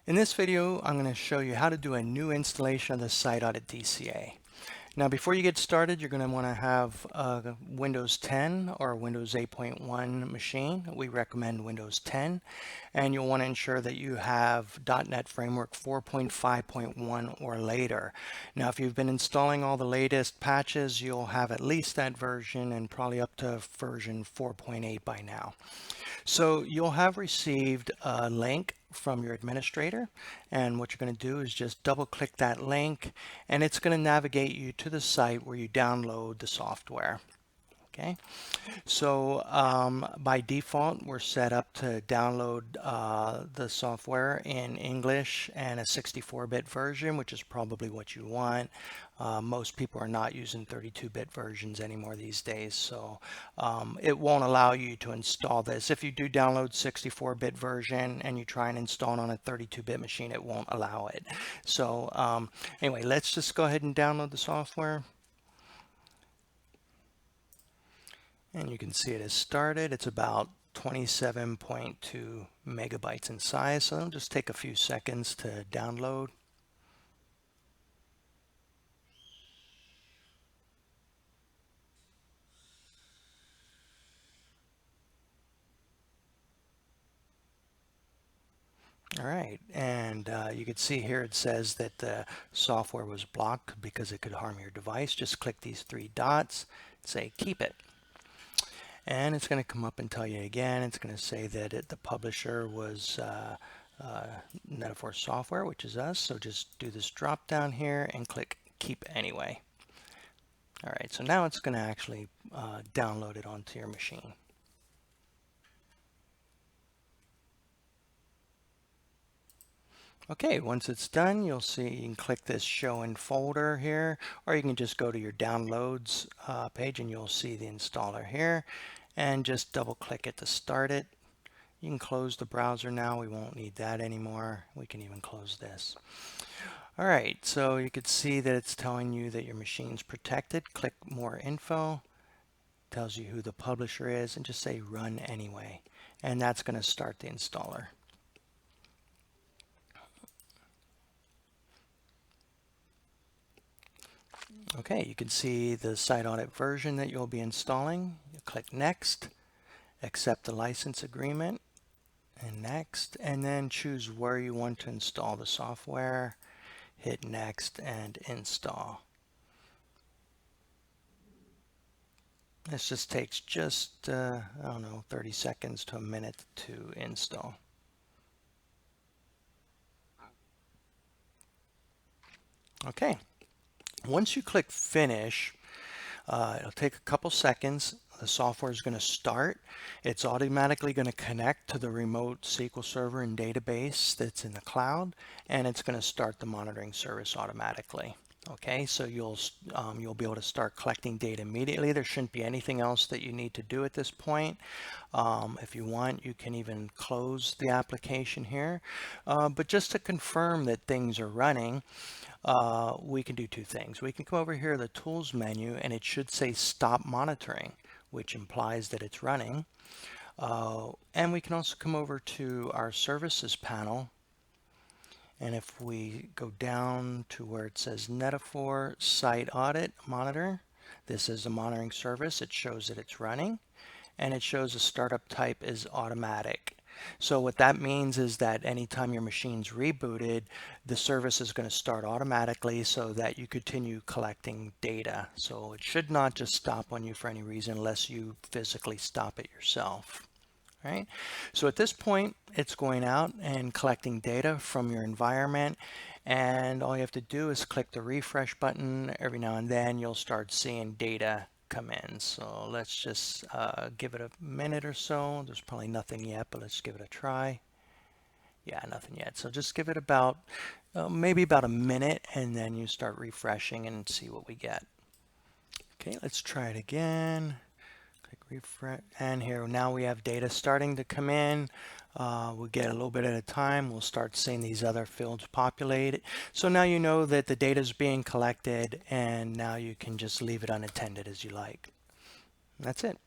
In this video, I'm going to show you how to do a new installation of the SiteAudit DCA. Now, before you get started, you're going to want to have a Windows 10 or Windows 8.1 machine. We recommend Windows 10. And you'll want to ensure that you have .NET Framework 4.5.1 or later. Now, if you've been installing all the latest patches, you'll have at least that version and probably up to version 4.8 by now. So you'll have received a link from your administrator, and what you're going to do is just double click that link, and it's going to navigate you to the site where you download the software. Okay, so by default, we're set up to download the software in English and a 64-bit version, which is probably what you want. Most people are not using 32-bit versions anymore these days, so it won't allow you to install this. If you do download 64-bit version and you try and install it on a 32-bit machine, it won't allow it. So anyway, let's just go ahead and download the software. And you can see it has started. It's about 27.2 megabytes in size, so it'll just take a few seconds to download. All right, and you can see here it says that the software was blocked because it could harm your device. Just click these three dots, say keep it. And it's going to come up and tell you again, it's going to say that the publisher was Netaphor software, which is us. So just do this drop down here and click keep anyway. All right, so now it's going to actually download it onto your machine. Okay, once it's done, you'll see you can click this show in folder here, or you can just go to your downloads page and you'll see the installer here, and just double click it to start it. You can close the browser now. We won't need that anymore. We can even close this. All right, so you can see that it's telling you that your machine's protected. Click more info, tells you who the publisher is, and just say run anyway. And that's going to start the installer. Okay, you can see the SiteAudit version that you'll be installing. You click next, accept the license agreement, and next, and then choose where you want to install the software. Hit next and install. This just takes just, I don't know, 30 seconds to a minute to install. Okay. Once you click finish, it'll take a couple seconds. The software is going to start. It's automatically going to connect to the remote SQL server and database that's in the cloud, and it's going to start the monitoring service automatically. Okay, so you'll be able to start collecting data immediately. There shouldn't be anything else that you need to do at this point. If you want, you can even close the application here. But just to confirm that things are running, we can do two things. We can come over here to the tools menu, and it should say stop monitoring, which implies that it's running. And we can also come over to our services panel, and if we go down to where it says Netaphor SiteAudit Monitor, this is a monitoring service. It shows that it's running, and it shows the startup type is automatic. So what that means is that anytime your machine's rebooted, the service is going to start automatically so that you continue collecting data. So it should not just stop on you for any reason unless you physically stop it yourself. Right? So at this point, it's going out and collecting data from your environment, and all you have to do is click the refresh button. Every now and then you'll start seeing data come in. So let's just give it a minute or so. There's probably nothing yet, but let's give it a try. Yeah, nothing yet. So just give it about maybe about a minute, and then you start refreshing and see what we get. Okay, let's try it again. Refresh, and here now we have data starting to come in. We'll get a little bit at a time. We'll start seeing these other fields populate. So now you know that the data is being collected, and now you can just leave it unattended as you like. That's it.